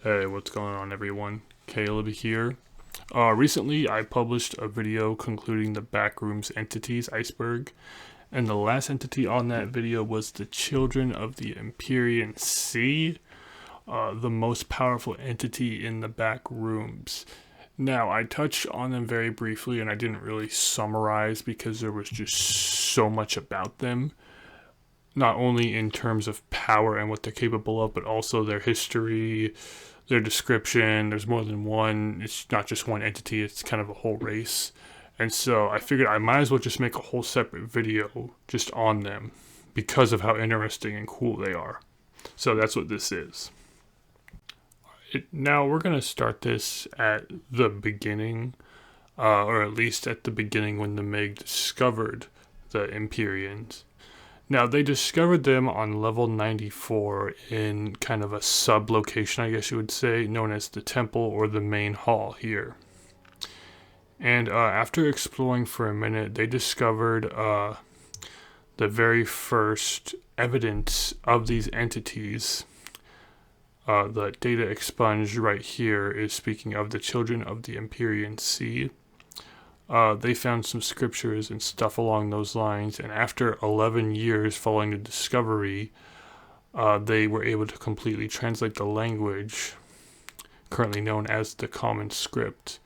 Hey, what's going on, everyone? Caleb here. Recently, I published a video concluding the Backrooms Entities Iceberg, and the last entity on that video was the Children of the Empyrean Sea, the most powerful entity in the Backrooms. Now, I touched on them very briefly, and I didn't really summarize because there was just so much about them. Not only in terms of power and what they're capable of, but also their history, their description. There's more than one. It's not just one entity. It's kind of a whole race. And so I figured I might as well just make a whole separate video just on them because of how interesting and cool they are. So that's what this is. Now we're going to start this at the beginning, or at least at the beginning when the Meg discovered the Empyreans. Now, they discovered them on level 94 in kind of a sub-location, I guess you would say, known as the temple or the main hall here. And after exploring for a minute, they discovered the very first evidence of these entities. The data expunged right here is speaking of the children of the Empyrean Sea. They found some scriptures and stuff along those lines, and after 11 years following the discovery, they were able to completely translate the language, currently known as the Common Script.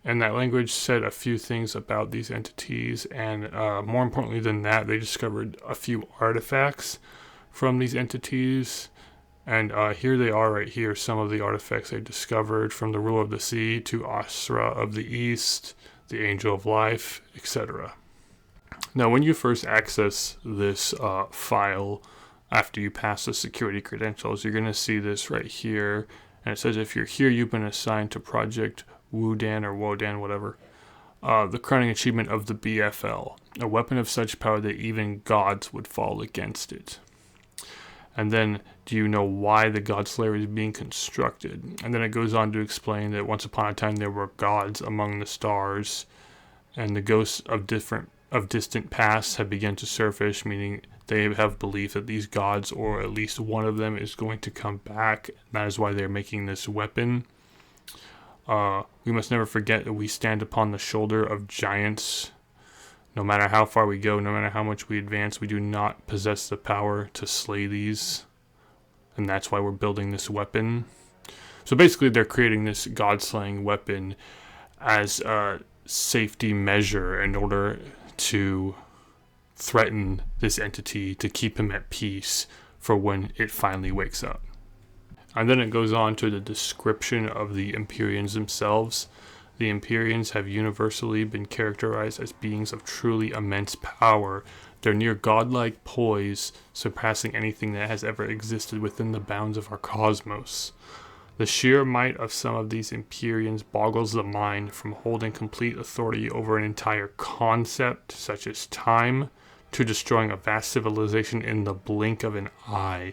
And that language said a few things about these entities, and more importantly than that, they discovered a few artifacts from these entities. And here they are right here, some of the artifacts they discovered, from the Ruler of the Sea to Asra of the East, the Angel of Life, etc. Now, when you first access this file, after you pass the security credentials, you're going to see this right here. And it says if you're here, you've been assigned to Project Wudan or Wodan, whatever. The crowning achievement of the BFL, a weapon of such power that even gods would fall against it. And then, do you know why the God Slayer is being constructed? And then it goes on to explain that once upon a time there were gods among the stars, and the ghosts of distant pasts have begun to surface, meaning they have belief that these gods, or at least one of them, is going to come back. And that is why they're making this weapon. We must never forget that we stand upon the shoulder of giants. No matter how far we go, no matter how much we advance, we do not possess the power to slay these. And that's why we're building this weapon. So basically they're creating this god-slaying weapon as a safety measure in order to threaten this entity, to keep him at peace for when it finally wakes up. And then it goes on to the description of the Empyreans themselves. The Empyreans have universally been characterized as beings of truly immense power. Their near godlike poise, surpassing anything that has ever existed within the bounds of our cosmos. The sheer might of some of these Empyreans boggles the mind, from holding complete authority over an entire concept, such as time, to destroying a vast civilization in the blink of an eye.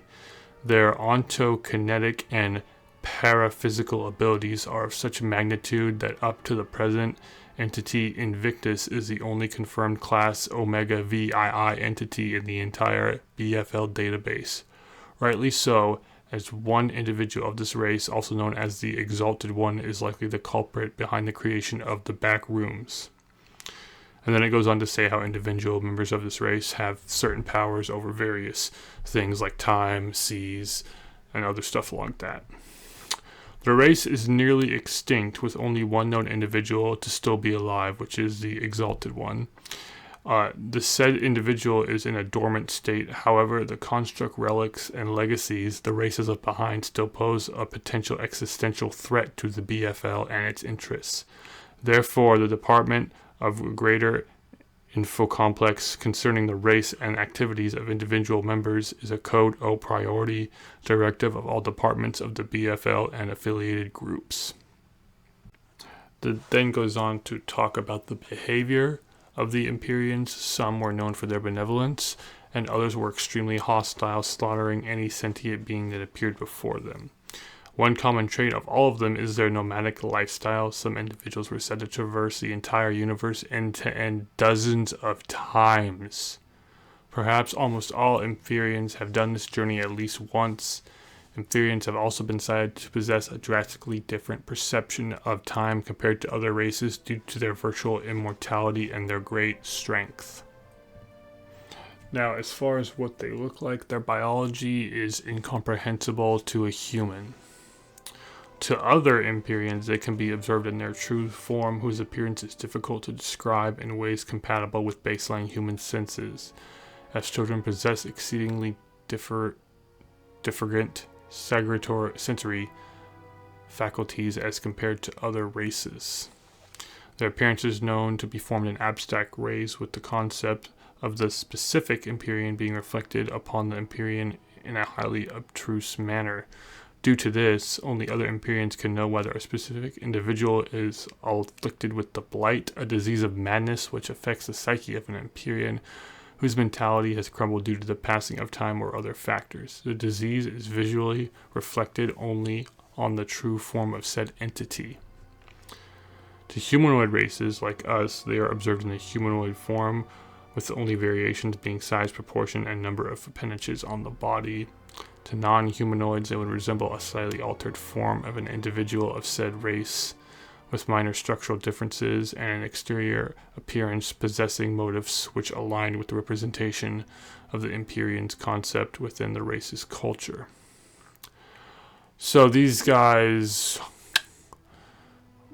Their ontokinetic and paraphysical abilities are of such magnitude that up to the present, entity Invictus is the only confirmed class Omega VII entity in the entire BFL database. Rightly so, as one individual of this race, also known as the Exalted One, is likely the culprit behind the creation of the Backrooms. And then it goes on to say how individual members of this race have certain powers over various things like time, seas, and other stuff like that. The race is nearly extinct, with only one known individual to still be alive, which is the Exalted One. The said individual is in a dormant state. However, the construct relics and legacies the race has left behind still pose a potential existential threat to the BFL and its interests. Therefore, the Department of Greater Info Complex concerning the race and activities of individual members is a Code O priority directive of all departments of the BFL and affiliated groups. It then goes on to talk about the behavior of the Empyreans. Some were known for their benevolence, and others were extremely hostile, slaughtering any sentient being that appeared before them. One common trait of all of them is their nomadic lifestyle. Some individuals were said to traverse the entire universe end to end dozens of times. Perhaps almost all Empyreans have done this journey at least once, Empyreans have also been cited to possess a drastically different perception of time compared to other races due to their virtual immortality and their great strength. Now, as far as what they look like, their biology is incomprehensible to a human. To other Empyreans, they can be observed in their true form, whose appearance is difficult to describe in ways compatible with baseline human senses, as children possess exceedingly different sensory faculties as compared to other races. Their appearance is known to be formed in abstract ways, with the concept of the specific Empyrean being reflected upon the Empyrean in a highly obtruse manner. Due to this, only other Empyreans can know whether a specific individual is afflicted with the blight, a disease of madness which affects the psyche of an Empyrean whose mentality has crumbled due to the passing of time or other factors. The disease is visually reflected only on the true form of said entity. To humanoid races like us, they are observed in the humanoid form, with the only variations being size, proportion, and number of appendages on the body. To non-humanoids, they would resemble a slightly altered form of an individual of said race, with minor structural differences and an exterior appearance possessing motifs which align with the representation of the Empyreans concept within the race's culture. So these guys,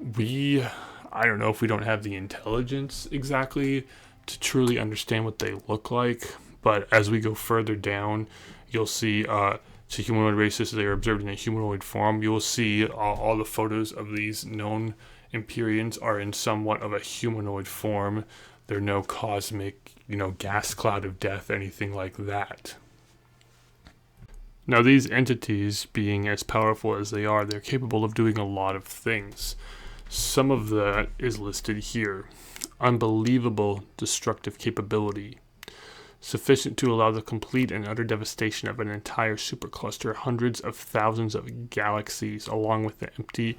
I don't know if we don't have the intelligence exactly to truly understand what they look like, but as we go further down, you'll see to humanoid races, they are observed in a humanoid form. You will see all the photos of these known Empyreans are in somewhat of a humanoid form. They're no cosmic, gas cloud of death, anything like that. Now, these entities, being as powerful as they are, they're capable of doing a lot of things. Some of that is listed here. Unbelievable destructive capability, sufficient to allow the complete and utter devastation of an entire supercluster, hundreds of thousands of galaxies, along with the empty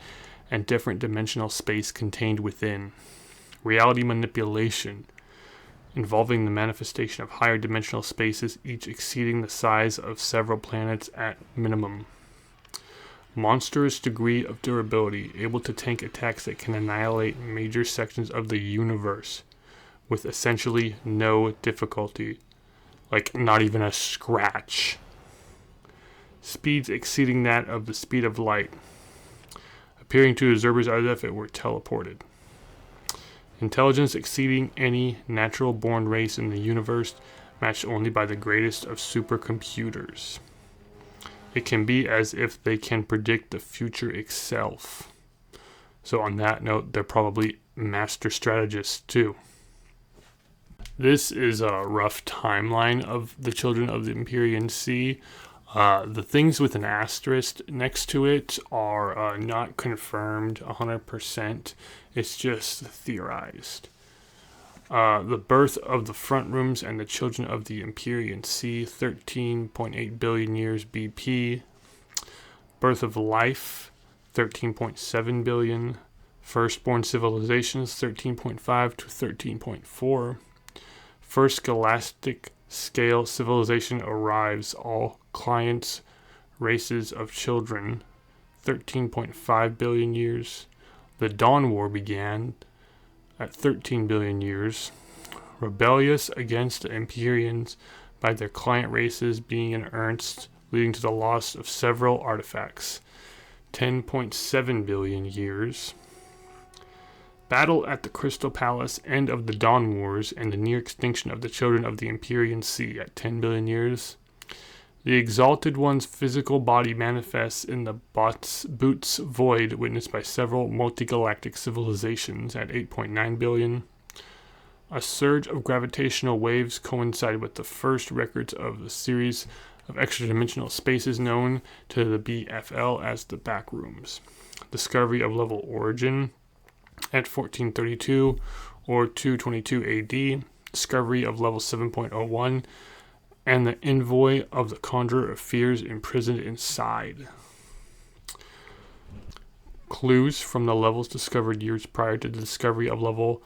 and different dimensional space contained within. Reality manipulation, involving the manifestation of higher dimensional spaces, each exceeding the size of several planets at minimum. Monstrous degree of durability, able to tank attacks that can annihilate major sections of the universe with essentially no difficulty, like not even a scratch. Speeds exceeding that of the speed of light, appearing to observers as if it were teleported. Intelligence exceeding any natural-born race in the universe, matched only by the greatest of supercomputers. It can be as if they can predict the future itself. So on that note, they're probably master strategists too. This is a rough timeline of the children of the Empyrean Sea. The things with an asterisk next to it are not confirmed 100%. It's just theorized. The birth of the front rooms and the children of the Empyrean Sea, 13.8 billion years BP. Birth of life, 13.7 billion. Firstborn civilizations, 13.5 to 13.4. First galactic scale civilization arrives, all clients, races of children, 13.5 billion years. The Dawn War began at 13 billion years, rebellious against the Empyreans by their client races being in earnest, leading to the loss of several artifacts, 10.7 billion years. Battle at the Crystal Palace, end of the Dawn Wars, and the near extinction of the children of the Empyrean Sea at 10 billion years. The Exalted One's physical body manifests in the Boots Void, witnessed by several multigalactic civilizations at 8.9 billion. A surge of gravitational waves coincided with the first records of the series of extra-dimensional spaces known to the BFL as the Backrooms. Discovery of level origin at 1432 or 222 AD. Discovery of level 7.01. And the envoy of the Conjurer of Fears imprisoned inside. Clues from the levels discovered years prior to the discovery of level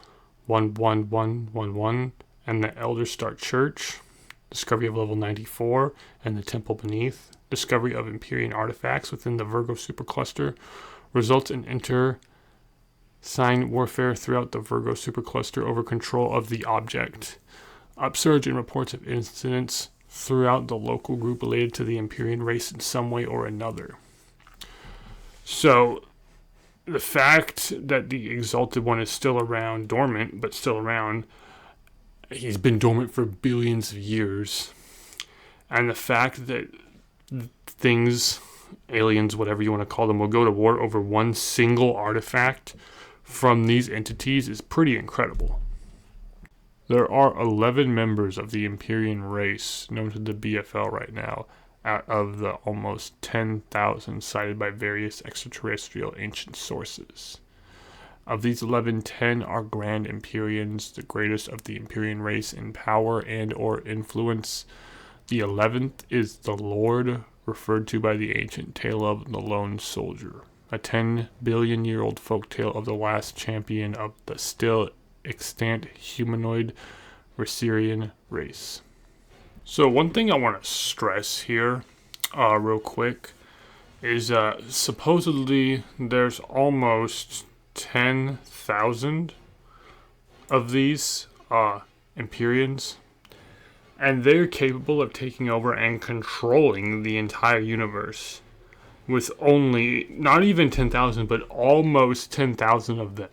11111 and the Elder Star Church. Discovery of level 94 and the Temple Beneath. discovery of Empyrean artifacts within the Virgo supercluster results in inter-sign warfare throughout the Virgo supercluster over control of the object. Upsurge in reports of incidents throughout the local group related to the Empyrean race in some way or another. So, the fact that the Exalted One is still around, dormant, but still around, he's been dormant for billions of years. And the fact that things, aliens, whatever you want to call them, will go to war over one single artifact from these entities is pretty incredible. There are 11 members of the Empyrean race known to the BFL right now, out of the almost 10,000 cited by various extraterrestrial ancient sources. Of these 11, 10 are Grand Empyreans, the greatest of the Empyrean race in power and or influence. The 11th is the Lord, referred to by the ancient tale of the Lone Soldier, a 10 billion year old folktale of the last champion of the still extant humanoid Rosarian race. So one thing I want to stress here real quick is supposedly there's almost 10,000 of these Empyreans, and they're capable of taking over and controlling the entire universe with only, not even 10,000, but almost 10,000 of them.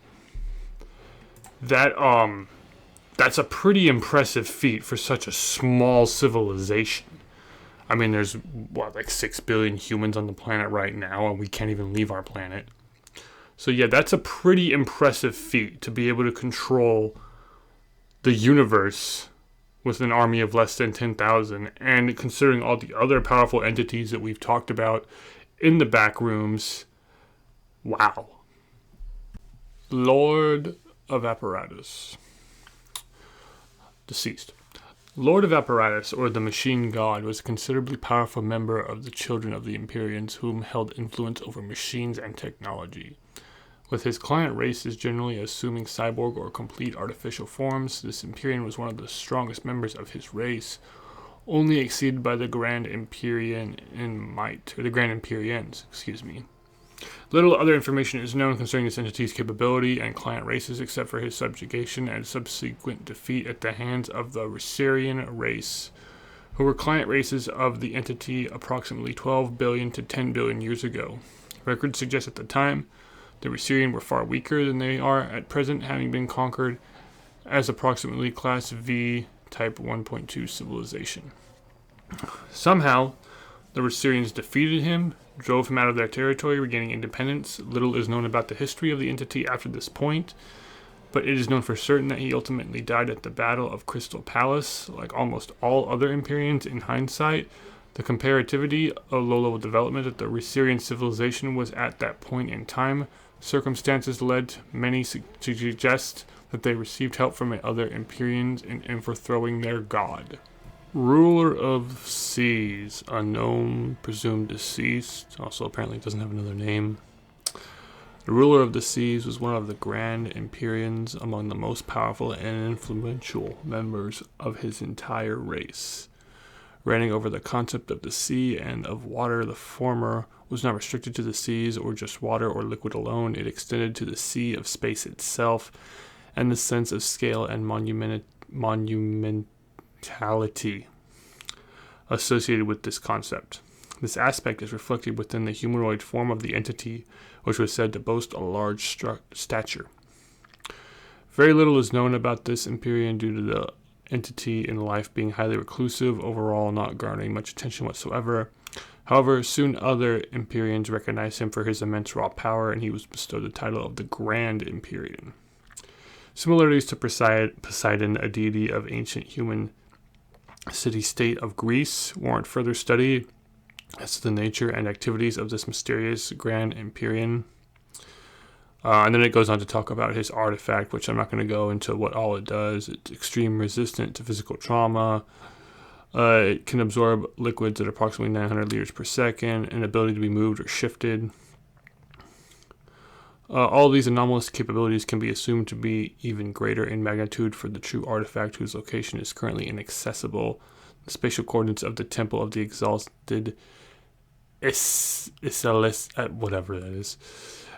That's a pretty impressive feat for such a small civilization. I mean, there's, like 6 billion humans on the planet right now, and we can't even leave our planet. So yeah, that's a pretty impressive feat to be able to control the universe with an army of less than 10,000. And considering all the other powerful entities that we've talked about in the Backrooms, wow. Lord of Apparatus. Deceased. Lord of Apparatus, or the Machine God, was a considerably powerful member of the Children of the Empyreans, whom held influence over machines and technology. With his client races generally assuming cyborg or complete artificial forms, this Empyrean was one of the strongest members of his race, only exceeded by the Grand Empyrean in might, or the Grand Empyreans, Little other information is known concerning this entity's capability and client races, except for his subjugation and subsequent defeat at the hands of the Rosarian race, who were client races of the entity approximately 12 billion to 10 billion years ago. Records suggest at the time the Rosarian were far weaker than they are at present, having been conquered as approximately Class V Type 1.2 civilization. Somehow, the Rosarians defeated him, drove him out of their territory, regaining independence. Little is known about the history of the entity after this point, but it is known for certain that he ultimately died at the Battle of Crystal Palace. Like almost all other Empyreans in hindsight, the comparativity of low-level development of the Rosarian civilization was at that point in time. Circumstances led many to suggest that they received help from other Empyreans in overthrowing their god. Ruler of Seas, unknown, presumed deceased, also apparently doesn't have another name. The ruler of the seas was one of the Grand Empyreans, among the most powerful and influential members of his entire race. Reigning over the concept of the sea and of water, the former was not restricted to the seas or just water or liquid alone. It extended to the sea of space itself, and the sense of scale and monumentality associated with this concept. This aspect is reflected within the humanoid form of the entity, which was said to boast a large stature. Very little is known about this Empyrean due to the entity in life being highly reclusive, overall not garnering much attention whatsoever. However, soon other Empyreans recognized him for his immense raw power, and he was bestowed the title of the Grand Empyrean. Similarities to Poseidon, a deity of ancient human city-state of Greece, warrant further study as to the nature and activities of this mysterious Grand Empyrean. And then it goes on to talk about his artifact, which I'm not going to go into what all it does. It's extreme resistant to physical trauma. It can absorb liquids at approximately 900 liters per second, an ability to be moved or shifted. All these anomalous capabilities can be assumed to be even greater in magnitude for the true artifact, whose location is currently inaccessible. The spatial coordinates of the Temple of the Exalted whatever that is,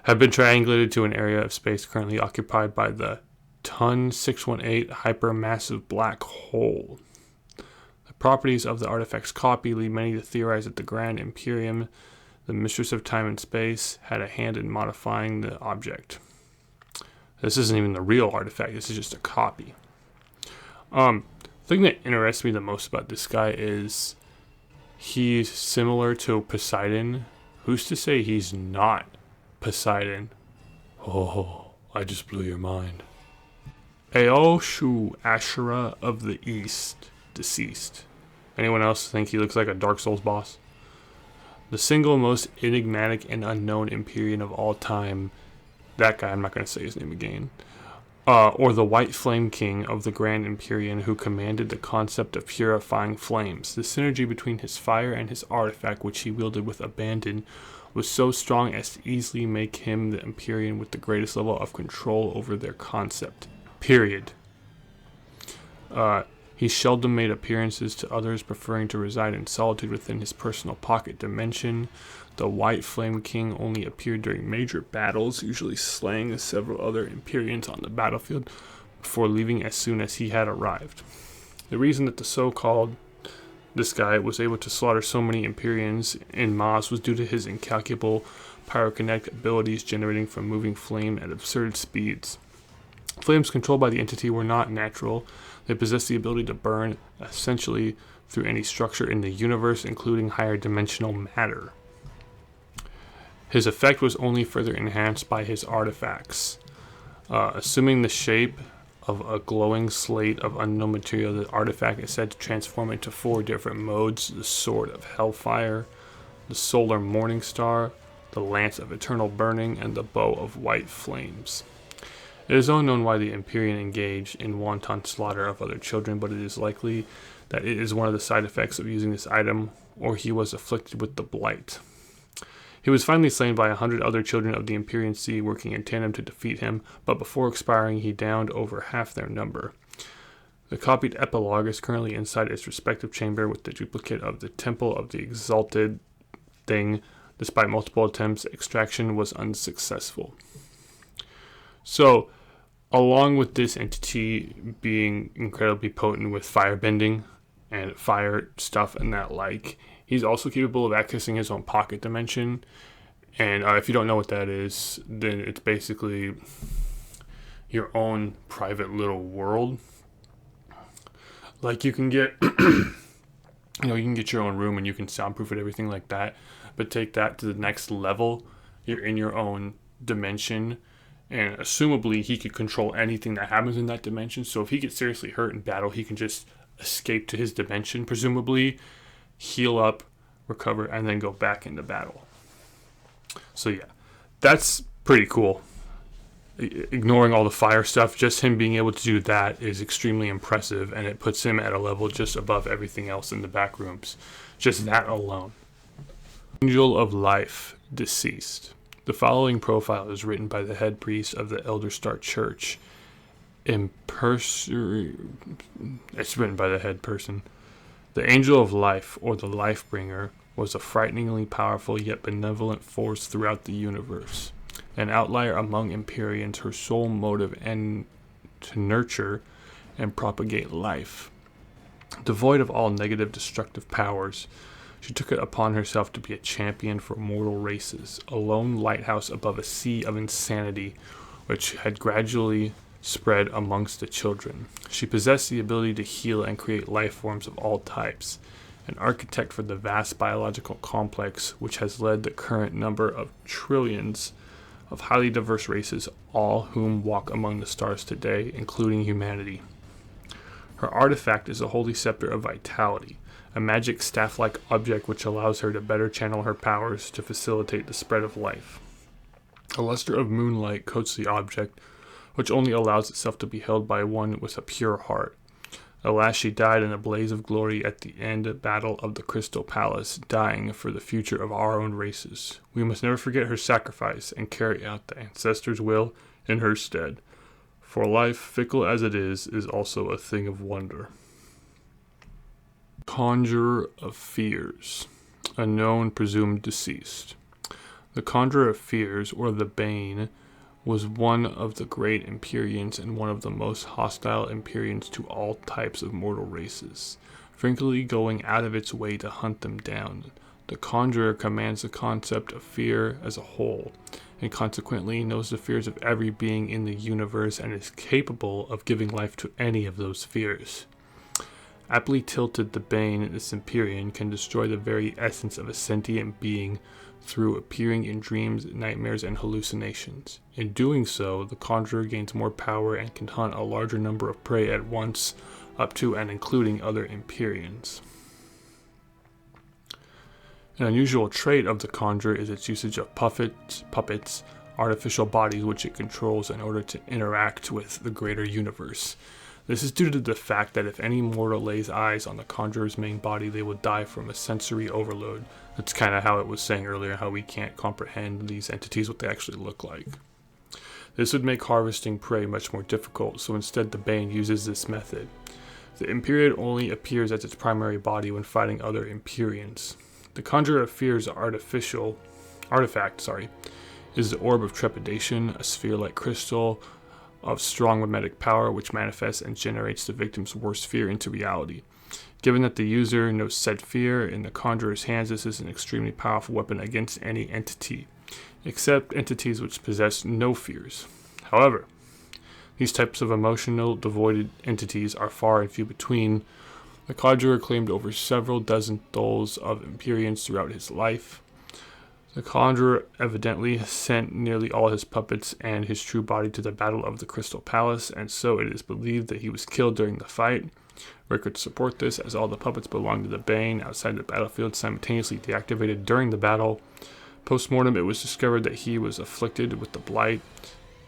have been triangulated to an area of space currently occupied by the Ton 618 hypermassive black hole. The properties of the artifact's copy lead many to theorize that the Grand Imperium, the Mistress of Time and Space, had a hand in modifying the object. This isn't even the real artifact, this is just a copy. The thing that interests me the most about this guy is he's similar to Poseidon. Who's to say he's not Poseidon? Oh, I just blew your mind. Aoshu Ashura of the East, deceased. Anyone else think he looks like a Dark Souls boss? The single most enigmatic and unknown Empyrean of all time. That guy, I'm not going to say his name again. Or the White Flame King of the Grand Empyrean, who commanded the concept of purifying flames. The synergy between his fire and his artifact, which he wielded with abandon, was so strong as to easily make him the Empyrean with the greatest level of control over their concept. Period. He seldom made appearances to others, preferring to reside in solitude within his personal pocket dimension. The White Flame King only appeared during major battles, usually slaying several other Empyreans on the battlefield before leaving as soon as he had arrived. The reason that this guy was able to slaughter so many Empyreans in Maz was due to his incalculable pyrokinetic abilities generating from moving flame at absurd speeds. Flames controlled by the entity were not natural. They possessed the ability to burn essentially through any structure in the universe, including higher dimensional matter. His effect was only further enhanced by his artifacts. Assuming the shape of a glowing slate of unknown material, the artifact is said to transform into 4 different modes: the Sword of Hellfire, the Solar Morning Star, the Lance of Eternal Burning, and the Bow of White Flames. It is unknown why the Empyrean engaged in wanton slaughter of other children, but it is likely that it is one of the side effects of using this item, or he was afflicted with the blight. He was finally slain by 100 other children of the Empyrean Sea working in tandem to defeat him, but before expiring he downed over half their number. The copied epilogue is currently inside its respective chamber with the duplicate of the Temple of the Exalted Thing. Despite multiple attempts, extraction was unsuccessful. So, along with this entity being incredibly potent with firebending and fire stuff and that like, he's also capable of accessing his own pocket dimension. And if you don't know what that is, then it's basically your own private little world. Like you can get, you can get your own room and you can soundproof it, everything like that. But take that to the next level. You're in your own dimension. And assumably, he could control anything that happens in that dimension. So if he gets seriously hurt in battle, he can just escape to his dimension, presumably, heal up, recover, and then go back into battle. So yeah, that's pretty cool. Ignoring all the fire stuff, just him being able to do that is extremely impressive, and it puts him at a level just above everything else in the Backrooms. Just that alone. Angel of Life, deceased. The following profile is written by the head priest of the Elder Star Church. It's written by the head person. The Angel of Life, or the Life-Bringer, was a frighteningly powerful yet benevolent force throughout the universe. An outlier among Empyreans, her sole motive and to nurture and propagate life. Devoid of all negative destructive powers, she took it upon herself to be a champion for mortal races, a lone lighthouse above a sea of insanity which had gradually spread amongst the children. She possessed the ability to heal and create life forms of all types, an architect for the vast biological complex which has led the current number of trillions of highly diverse races, all whom walk among the stars today, including humanity. Her artifact is a holy scepter of vitality, a magic staff-like object which allows her to better channel her powers to facilitate the spread of life. A luster of moonlight coats the object, which only allows itself to be held by one with a pure heart. Alas, she died in a blaze of glory at the end battle of the Crystal Palace, dying for the future of our own races. We must never forget her sacrifice and carry out the ancestors' will in her stead. For life, fickle as it is also a thing of wonder. Conjurer of Fears. a known presumed deceased. The Conjurer of Fears, or the Bane, was one of the great Empyreans and one of the most hostile Empyreans to all types of mortal races, frequently going out of its way to hunt them down. The Conjurer commands the concept of fear as a whole, and consequently knows the fears of every being in the universe and is capable of giving life to any of those fears. Aptly tilted, the Bane, this Empyrean, can destroy the very essence of a sentient being through appearing in dreams, nightmares, and hallucinations. In doing so, the Conjurer gains more power and can hunt a larger number of prey at once, up to and including other Empyreans. An unusual trait of the Conjurer is its usage of puppets, artificial bodies which it controls in order to interact with the greater universe. This is due to the fact that if any mortal lays eyes on the Conjurer's main body, they will die from a sensory overload. That's kind of how it was saying earlier, how we can't comprehend these entities, what they actually look like. This would make harvesting prey much more difficult, so instead the Bane uses this method. The Empyrean only appears as its primary body when fighting other Empyreans. The Conjurer of Fear's artifact is the Orb of Trepidation, a sphere-like crystal of strong mimetic power which manifests and generates the victim's worst fear into reality. Given that the user knows said fear in the Conjurer's hands, this is an extremely powerful weapon against any entity, except entities which possess no fears. However, these types of emotional devoid entities are far and few between. The Conjurer claimed over several dozen souls of Empyreans throughout his life. The Conjurer evidently sent nearly all his puppets and his true body to the Battle of the Crystal Palace, and so it is believed that he was killed during the fight. Records support this, as all the puppets belonging to the Bane outside the battlefield simultaneously deactivated during the battle. Post-mortem, it was discovered that he was afflicted with the Blight,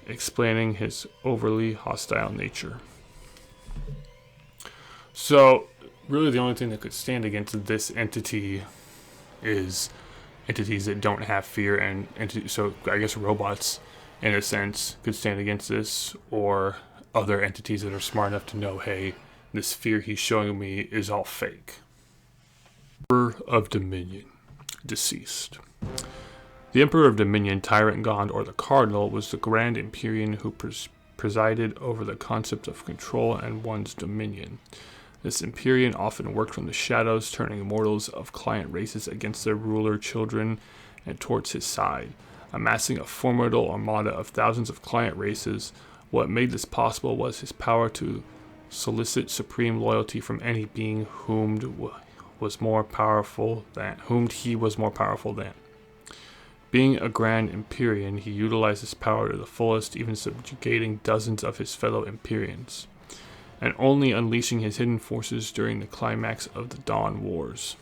explaining his overly hostile nature. So, really the only thing that could stand against this entity is entities that don't have fear, and so I guess robots, in a sense, could stand against this, or other entities that are smart enough to know, hey, this fear he's showing me is all fake. Emperor of Dominion, deceased. The Emperor of Dominion, Tyrant God, or the Cardinal, was the Grand Empyrean who presided over the concept of control and one's dominion. This Empyrean often worked from the shadows, turning mortals of client races against their ruler children and towards his side, amassing a formidable armada of thousands of client races. What made this possible was his power to solicit supreme loyalty from any being whom he was more powerful than. Being a Grand Empyrean, he utilized his power to the fullest, even subjugating dozens of his fellow Empyreans, and only unleashing his hidden forces during the climax of the Dawn Wars.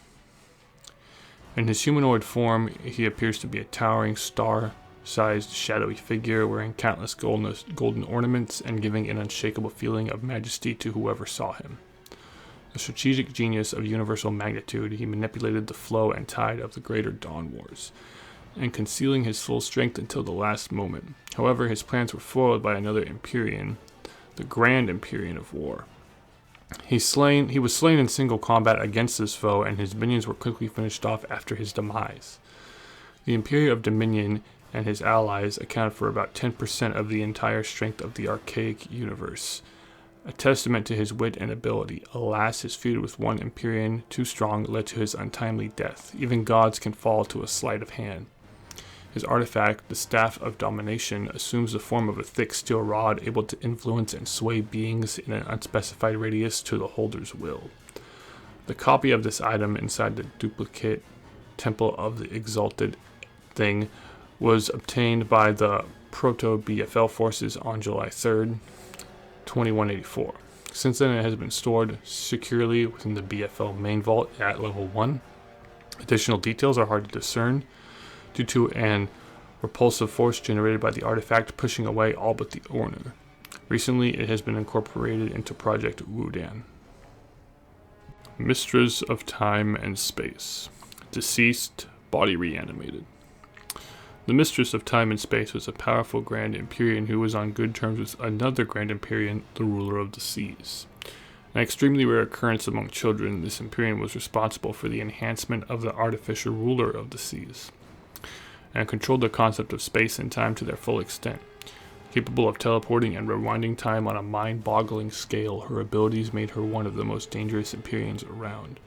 In his humanoid form, he appears to be a towering star-sized shadowy figure wearing countless golden ornaments and giving an unshakable feeling of majesty to whoever saw him. A strategic genius of universal magnitude, he manipulated the flow and tide of the greater Dawn Wars, and concealing his full strength until the last moment. However, his plans were foiled by another Empyrean, the Grand Empyrean of War. He was slain in single combat against this foe, and his minions were quickly finished off after his demise. The Empyrean of Dominion and his allies accounted for about 10% of the entire strength of the archaic universe, a testament to his wit and ability. Alas, his feud with one Empyrean too strong led to his untimely death. Even gods can fall to a sleight of hand. His artifact, the Staff of Domination, assumes the form of a thick steel rod able to influence and sway beings in an unspecified radius to the holder's will. The copy of this item inside the duplicate Temple of the Exalted Thing was obtained by the Proto-BFL forces on July 3rd, 2184. Since then, it has been stored securely within the BFL main vault at level 1. Additional details are hard to discern due to an repulsive force generated by the artifact pushing away all but the owner. Recently, it has been incorporated into Project Wudan. Mistress of Time and Space, deceased, body reanimated. The Mistress of Time and Space was a powerful Grand Empyrean who was on good terms with another Grand Empyrean, the Ruler of the Seas. An extremely rare occurrence among children, this Empyrean was responsible for the enhancement of the artificial ruler of the seas, and controlled the concept of space and time to their full extent. Capable of teleporting and rewinding time on a mind-boggling scale, her abilities made her one of the most dangerous Empyreans around.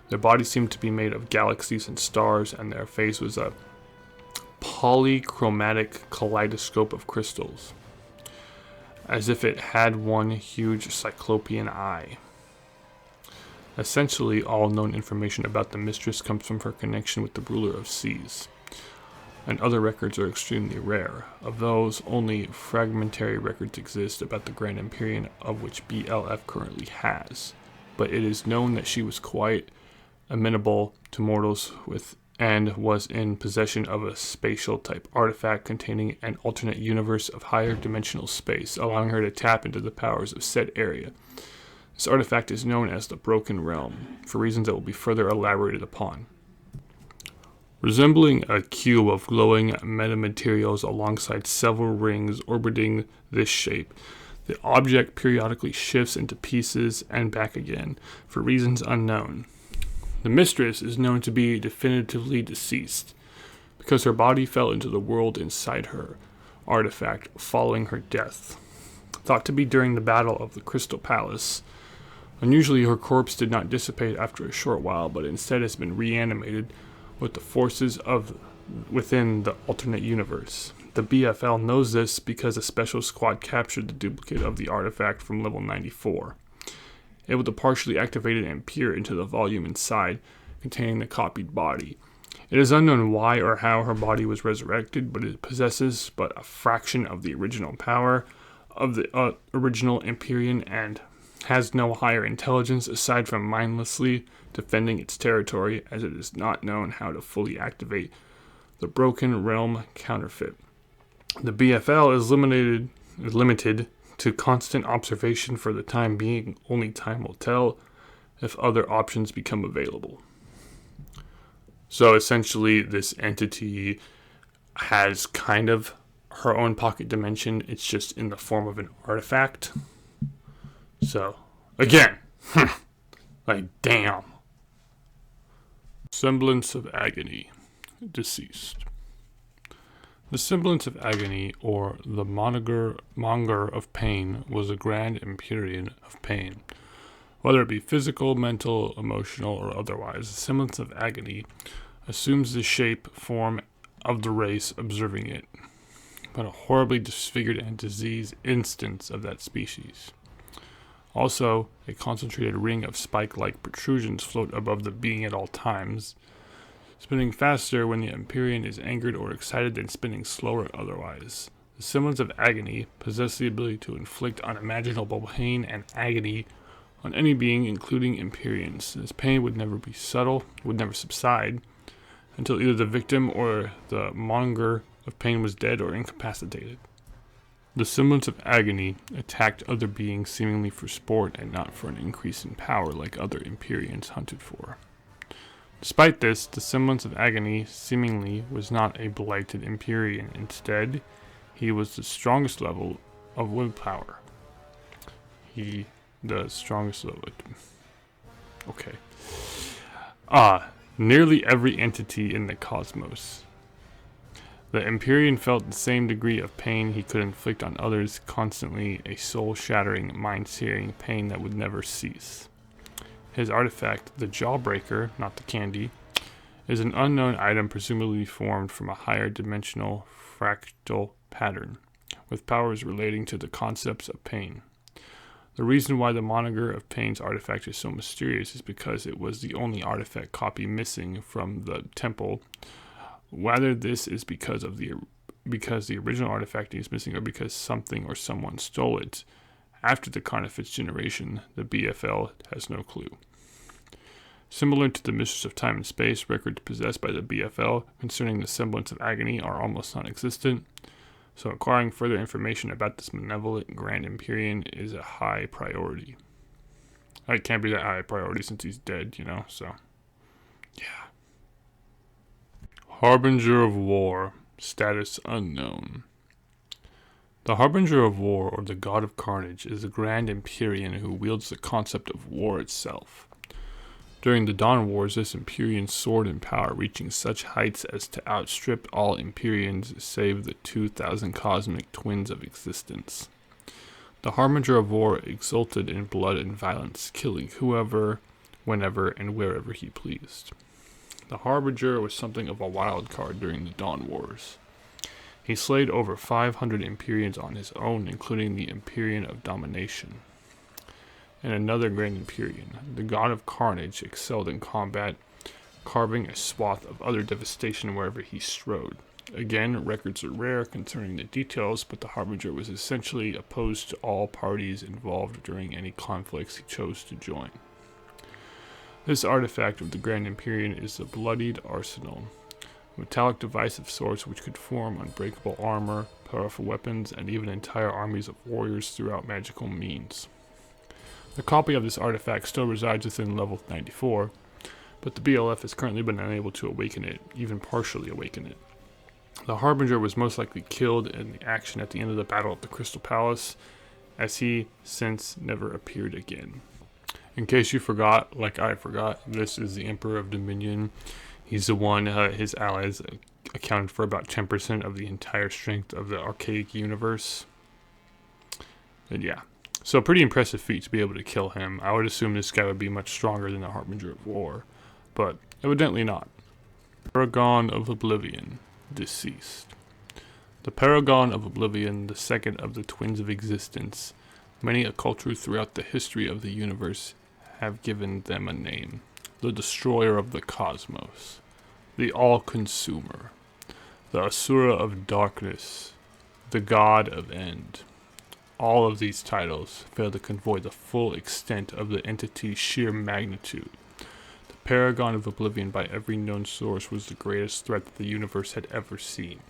Their bodies seemed to be made of galaxies and stars, and their face was a polychromatic kaleidoscope of crystals, as if it had one huge cyclopean eye. Essentially, all known information about the Mistress comes from her connection with the ruler of seas, and other records are extremely rare. Of those, only fragmentary records exist about the Grand Empyrean, of which BLF currently has, but it is known that she was quite amenable to mortals and was in possession of a spatial type artifact containing an alternate universe of higher dimensional space, allowing her to tap into the powers of said area. This artifact is known as the Broken Realm, for reasons that will be further elaborated upon. Resembling a cube of glowing metamaterials alongside several rings orbiting this shape, the object periodically shifts into pieces and back again, for reasons unknown. The Mistress is known to be definitively deceased, because her body fell into the world inside her artifact following her death. Thought to be during the Battle of the Crystal Palace, unusually her corpse did not dissipate after a short while, but instead has been reanimated with the forces of within the alternate universe. The BFL knows this because a special squad captured the duplicate of the artifact from level 94. Able to partially activate it and peer into the volume inside, containing the copied body. It is unknown why or how her body was resurrected, but it possesses but a fraction of the original power of the original Empyrean and has no higher intelligence aside from mindlessly defending its territory, as it is not known how to fully activate the Broken Realm counterfeit. The BFL is limited to constant observation for the time being. Only time will tell if other options become available. So essentially, this entity has kind of her own pocket dimension. It's just in the form of an artifact. So, again, like, damn. Semblance of Agony. Deceased. The semblance of agony, or the monger of pain, was a grand Empyrean of pain. Whether it be physical, mental, emotional, or otherwise, the semblance of agony assumes the shape, form of the race observing it, but a horribly disfigured and diseased instance of that species. Also, a concentrated ring of spike-like protrusions float above the being at all times, spinning faster when the Empyrean is angered or excited than spinning slower otherwise. The semblance of agony possesses the ability to inflict unimaginable pain and agony on any being, including Empyreans. This pain would never be subtle, would never subside, until either the victim or the monger of pain was dead or incapacitated. The semblance of agony attacked other beings seemingly for sport and not for an increase in power like other Empyreans hunted for. Despite this, the semblance of agony seemingly was not a blighted Empyrean. Instead, he was the strongest level of willpower. Nearly every entity in the cosmos. The Empyrean felt the same degree of pain he could inflict on others, constantly a soul-shattering, mind-searing pain that would never cease. His artifact, the Jawbreaker, not the candy, is an unknown item presumably formed from a higher dimensional fractal pattern, with powers relating to the concepts of pain. The reason why the Monger of Pain's artifact is so mysterious is because it was the only artifact copy missing from the temple. Whether this is because the original artifact is missing or because something or someone stole it after the Carnifex generation, the BFL has no clue. Similar to the Mistress of Time and Space, records possessed by the BFL concerning the semblance of agony are almost non-existent, so acquiring further information about this malevolent Grand Empyrean is a high priority. It can't be that high priority since he's dead, so yeah. Harbinger of War, status unknown. The Harbinger of War, or the God of Carnage, is a grand Empyrean who wields the concept of war itself. During the Dawn Wars, this Empyrean soared in power, reaching such heights as to outstrip all Empyreans save the 2,000 cosmic twins of existence. The Harbinger of War exulted in blood and violence, killing whoever, whenever, and wherever he pleased. The Harbinger was something of a wild card during the Dawn Wars. He slayed over 500 Empyreans on his own, including the Empyrean of Domination. And another Grand Empyrean, the God of Carnage, excelled in combat, carving a swath of utter devastation wherever he strode. Again, records are rare concerning the details, but the Harbinger was essentially opposed to all parties involved during any conflicts he chose to join. This artifact of the Grand Empyrean is the Bloodied Arsenal, a metallic device of sorts which could form unbreakable armor, powerful weapons, and even entire armies of warriors throughout magical means. A copy of this artifact still resides within level 94, but the BLF has currently been unable to awaken it, even partially awaken it. The Harbinger was most likely killed in the action at the end of the Battle of the Crystal Palace, as he since never appeared again. In case you forgot, like I forgot, this is the Emperor of Dominion. He's the one, his allies accounted for about 10% of the entire strength of the archaic universe. And yeah. So a pretty impressive feat to be able to kill him. I would assume this guy would be much stronger than the Harbinger of War, but evidently not. Paragon of Oblivion, deceased. The Paragon of Oblivion, the second of the Twins of Existence. Many occulters throughout the history of the universe have given them a name. The Destroyer of the Cosmos. The All-Consumer. The Asura of Darkness. The God of End. All of these titles fail to convey the full extent of the entity's sheer magnitude. The Paragon of Oblivion, by every known source, was the greatest threat that the universe had ever seen.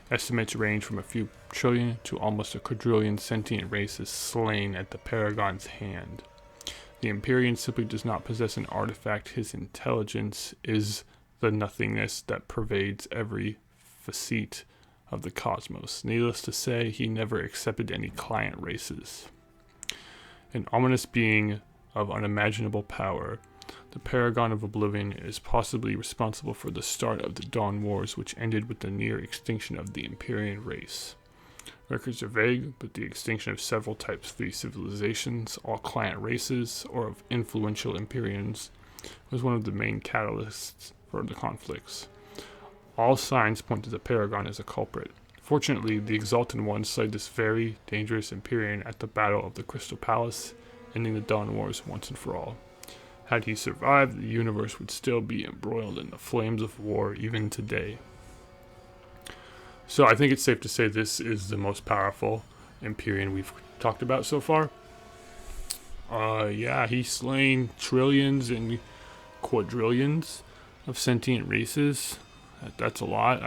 Estimates range from a few trillion to almost a quadrillion sentient races slain at the Paragon's hand. The Empyrean simply does not possess an artifact. His intelligence is the nothingness that pervades every facet of the cosmos. Needless to say, he never accepted any client races. An ominous being of unimaginable power, the Paragon of Oblivion is possibly responsible for the start of the Dawn Wars, which ended with the near extinction of the Empyrean race. Records are vague, but the extinction of several Type 3 civilizations, all client races, or of influential Empyreans, was one of the main catalysts for the conflicts. All signs point to the Paragon as a culprit. Fortunately, the Exalted One slayed this very dangerous Empyrean at the Battle of the Crystal Palace, ending the Dawn Wars once and for all. Had he survived, the universe would still be embroiled in the flames of war even today. So I think it's safe to say this is the most powerful Empyrean we've talked about so far. Yeah, he's slain trillions and quadrillions of sentient races. That's a lot.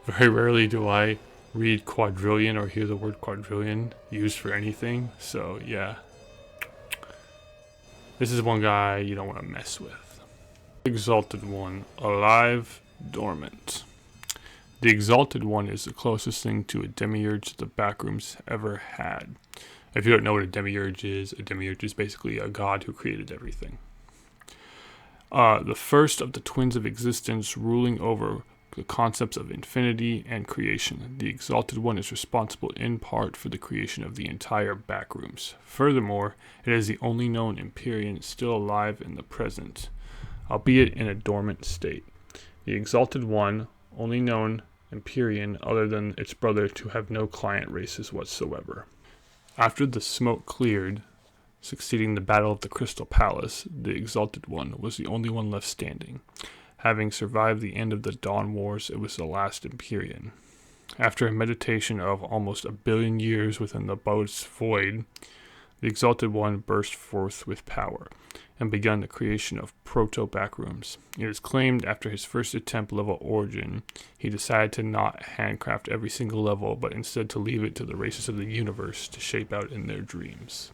Very rarely do I read quadrillion or hear the word quadrillion used for anything. So yeah, this is one guy you don't want to mess with. Exalted One, alive, dormant. The Exalted One is the closest thing to a Demiurge the Backrooms ever had. If you don't know what a Demiurge is basically a god who created everything. The first of the Twins of Existence, ruling over the concepts of infinity and creation. The Exalted One is responsible in part for the creation of the entire Backrooms. Furthermore, it is the only known Empyrean still alive in the present, albeit in a dormant state. The Exalted One, only known Empyrean other than its brother to have no client races whatsoever. After the smoke cleared, succeeding the Battle of the Crystal Palace, the Exalted One was the only one left standing. Having survived the end of the Dawn Wars, it was the last Empyrean. After a meditation of almost 1 billion years within the boat's void, the Exalted One burst forth with power, and begun the creation of proto-backrooms. It is claimed after his first attempt level origin, he decided to not handcraft every single level, but instead to leave it to the races of the universe to shape out in their dreams.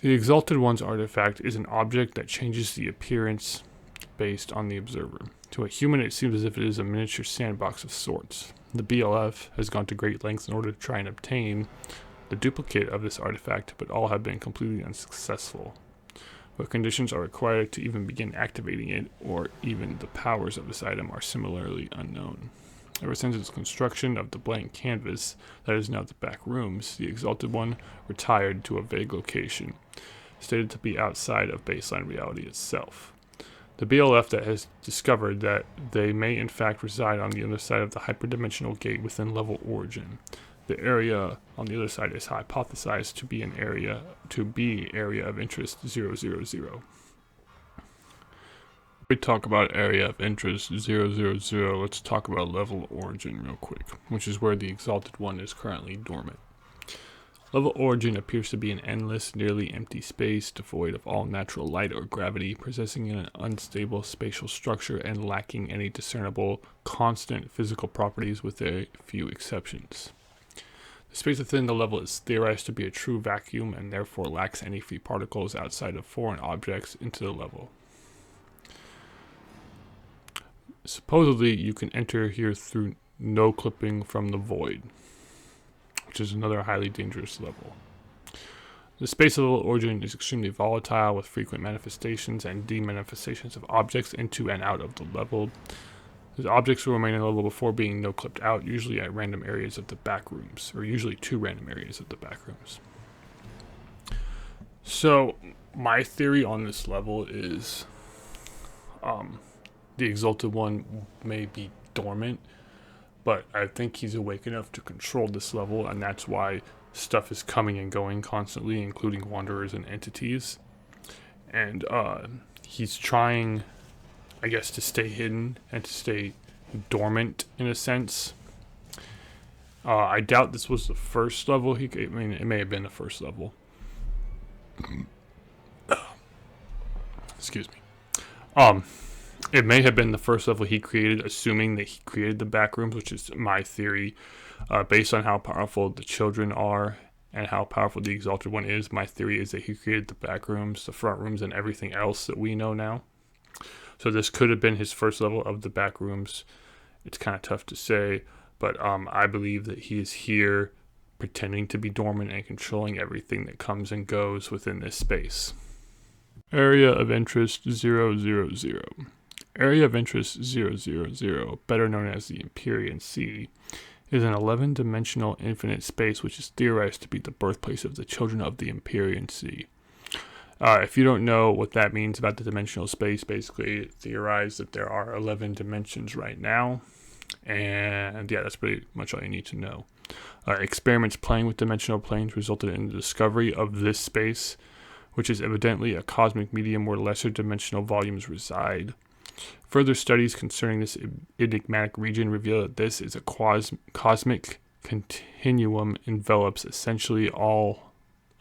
The Exalted One's artifact is an object that changes the appearance based on the observer. To a human, it seems as if it is a miniature sandbox of sorts. The BLF has gone to great lengths in order to try and obtain the duplicate of this artifact, but all have been completely unsuccessful. What conditions are required to even begin activating it, or even the powers of this item, are similarly unknown. Ever since its construction of the blank canvas that is now the Backrooms, the Exalted One retired to a vague location, stated to be outside of baseline reality itself. The BLF that has discovered that they may in fact reside on the other side of the hyperdimensional gate within level origin. The area on the other side is hypothesized to be area of interest 000. We talk about area of interest 000, let's talk about level origin real quick, which is where the Exalted One is currently dormant. Level origin appears to be an endless, nearly empty space, devoid of all natural light or gravity, possessing an unstable spatial structure and lacking any discernible, constant physical properties with a few exceptions. The space within the level is theorized to be a true vacuum and therefore lacks any free particles outside of foreign objects into the level. Supposedly, you can enter here through no clipping from the void, which is another highly dangerous level. The space of level origin is extremely volatile, with frequent manifestations and demanifestations of objects into and out of the level. The objects will remain in the level before being no-clipped out, usually at random areas of the Backrooms, or usually 2 random areas of the Backrooms. So, my theory on this level is the Exalted One may be dormant, but I think he's awake enough to control this level, and that's why stuff is coming and going constantly, including wanderers and entities. And he's trying, I guess, to stay hidden and to stay dormant in a sense. I doubt this was the first level. It may have been the first level. Excuse me. It may have been the first level he created, assuming that he created the Backrooms, which is my theory. Based on how powerful the children are and how powerful the Exalted One is, my theory is that he created the Backrooms, the front rooms, and everything else that we know now. So this could have been his first level of the Backrooms. It's kind of tough to say, but I believe that he is here pretending to be dormant and controlling everything that comes and goes within this space. Area of interest 000. Area of interest 000, better known as the Empyrean Sea, is an 11-dimensional infinite space which is theorized to be the birthplace of the children of the Empyrean Sea. If you don't know what that means about the dimensional space, basically it theorized that there are 11 dimensions right now, and yeah, that's pretty much all you need to know. Experiments playing with dimensional planes resulted in the discovery of this space, which is evidently a cosmic medium where lesser dimensional volumes reside. Further studies concerning this enigmatic region reveal that this is a cosmic continuum envelops essentially all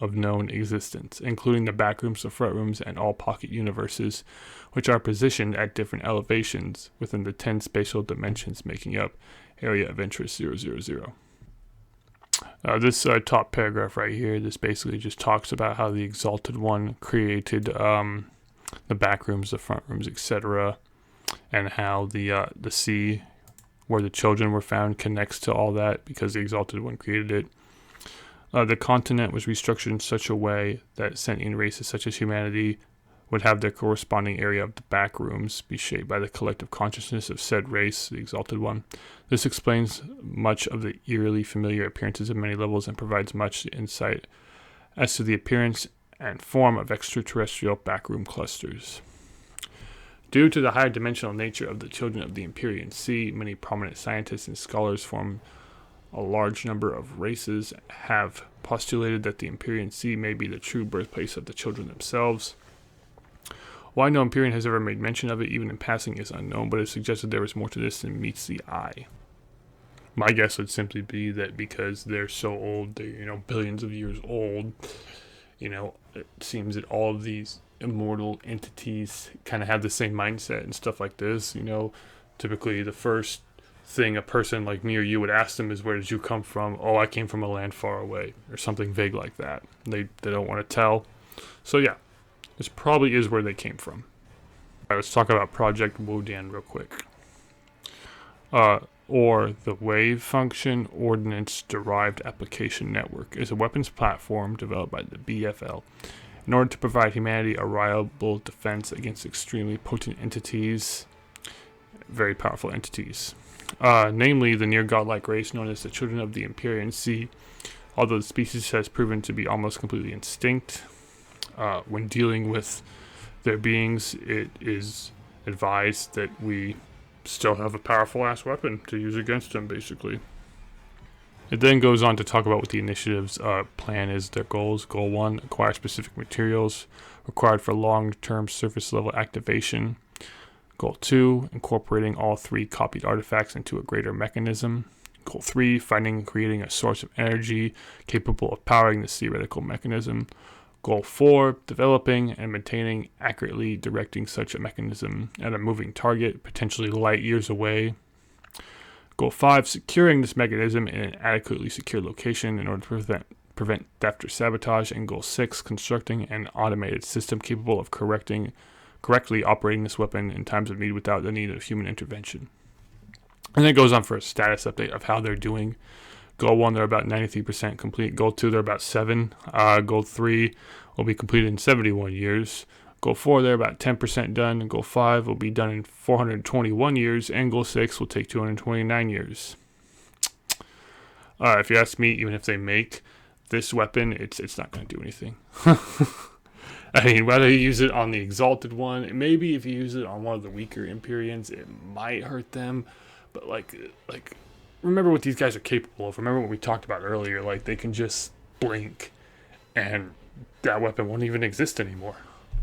of known existence, including the Backrooms, the front rooms, and all pocket universes, which are positioned at different elevations within the 10 spatial dimensions making up area of interest 000. This top paragraph right here, this basically just talks about how the Exalted One created the Backrooms, the front rooms, etc., and how the sea where the children were found connects to all that because the Exalted One created it. The continent was restructured in such a way that sentient races such as humanity would have their corresponding area of the Backrooms be shaped by the collective consciousness of said race, the Exalted One. This explains much of the eerily familiar appearances of many levels and provides much insight as to the appearance and form of extraterrestrial backroom clusters. Due to the higher dimensional nature of the children of the Empyrean Sea, many prominent scientists and scholars from a large number of races have postulated that the Empyrean Sea may be the true birthplace of the children themselves. Why no Empyrean has ever made mention of it, even in passing, is unknown, but it suggested there was more to this than meets the eye. My guess would simply be that because they're so old, they're, billions of years old, it seems that all of these immortal entities kind of have the same mindset and stuff like this. Typically the first thing a person like me or you would ask them is, where did you come from? Oh, I came from a land far away, or something vague like that. They don't want to tell. So yeah, this probably is where they came from. All right, let's talk about Project Wodan real quick. or the Wave Function Ordnance Derived Application Network, is a weapons platform developed by the BFL in order to provide humanity a reliable defense against extremely potent entities, very powerful entities. Namely, the near godlike race known as the Children of the Empyreans. See, although the species has proven to be almost completely extinct, when dealing with their beings, it is advised that we still have a powerful ass weapon to use against them, basically. It then goes on to talk about what the initiative's plan is, their goals. Goal 1, acquire specific materials required for long-term surface level activation. Goal 2, incorporating all 3 copied artifacts into a greater mechanism. Goal 3, finding and creating a source of energy capable of powering this theoretical mechanism. Goal 4, developing and maintaining, accurately directing such a mechanism at a moving target, potentially light years away. Goal 5, securing this mechanism in an adequately secure location in order to prevent theft or sabotage. And Goal 6, constructing an automated system capable of correctly operating this weapon in times of need without the need of human intervention. And then it goes on for a status update of how they're doing. Goal 1, they're about 93% complete. Goal 2, they're about 7. Goal 3 will be completed in 71 years. Goal 4, they're about 10% done. And Goal 5 will be done in 421 years. And Goal 6 will take 229 years. If you ask me, even if they make this weapon, it's not going to do anything. I mean, whether you use it on the Exalted one, maybe if you use it on one of the weaker Empyreans, it might hurt them. But like, remember what these guys are capable of. Remember what we talked about earlier. Like, they can just blink, and that weapon won't even exist anymore.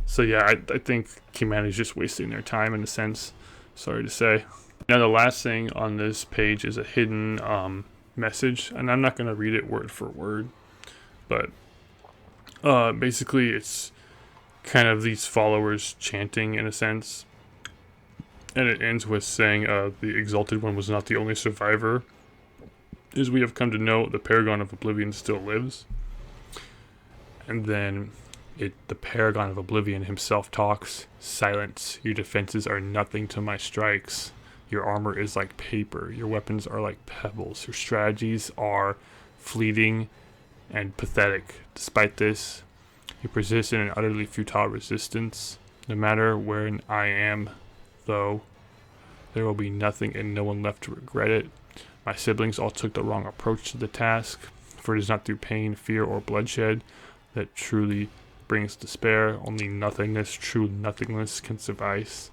So yeah, I think humanity's just wasting their time in a sense. Sorry to say. Now the last thing on this page is a hidden message, and I'm not going to read it word for word, but basically it's kind of these followers chanting in a sense. And it ends with saying, the Exalted One was not the only survivor. As we have come to know, the Paragon of Oblivion still lives. And then the Paragon of Oblivion himself talks. Silence. Your defenses are nothing to my strikes. Your armor is like paper. Your weapons are like pebbles. Your strategies are fleeting and pathetic. Despite this, you persist in an utterly futile resistance. No matter where I am, though, there will be nothing and no one left to regret it. My siblings all took the wrong approach to the task, for it is not through pain, fear, or bloodshed that truly brings despair. Only nothingness, true nothingness, can suffice.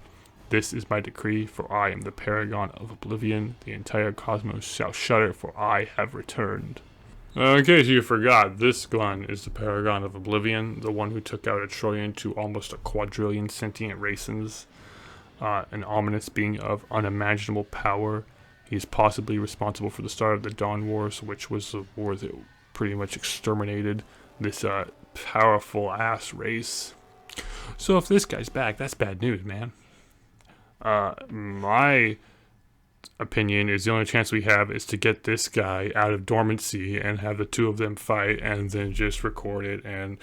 This is my decree, for I am the Paragon of Oblivion. The entire cosmos shall shudder, for I have returned. In case you forgot, this gun is the Paragon of Oblivion, the one who took out 1 trillion to almost 1 quadrillion sentient races. An ominous being of unimaginable power. He is possibly responsible for the start of the Dawn Wars, which was a war that pretty much exterminated this powerful ass race. So if this guy's back, that's bad news, man. My opinion is the only chance we have is to get this guy out of dormancy and have the two of them fight, and then just record it and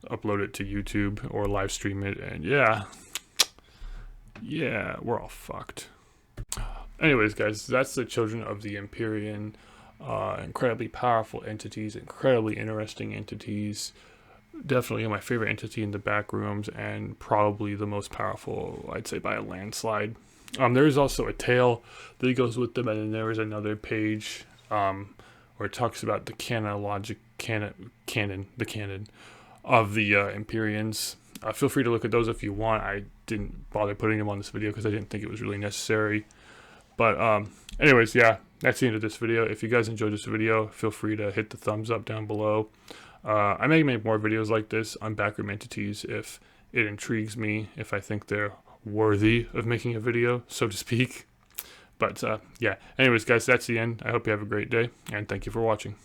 upload it to YouTube or live stream it, and yeah, we're all fucked. Anyways, guys, that's the Children of the Empyrean. Incredibly powerful entities, incredibly interesting entities. Definitely my favorite entity in the Backrooms, and probably the most powerful, I'd say, by a landslide. There is also a tale that goes with them, and then there is another page where it talks about the canon of the Empyreans. Feel free to look at those if you want. I didn't bother putting them on this video because I didn't think it was really necessary. But anyways, yeah, that's the end of this video. If you guys enjoyed this video, feel free to hit the thumbs up down below. I may make more videos like this on Backroom entities if it intrigues me, if I think they're worthy of making a video, so to speak. But yeah, anyways, guys, that's the end. I hope you have a great day, and thank you for watching.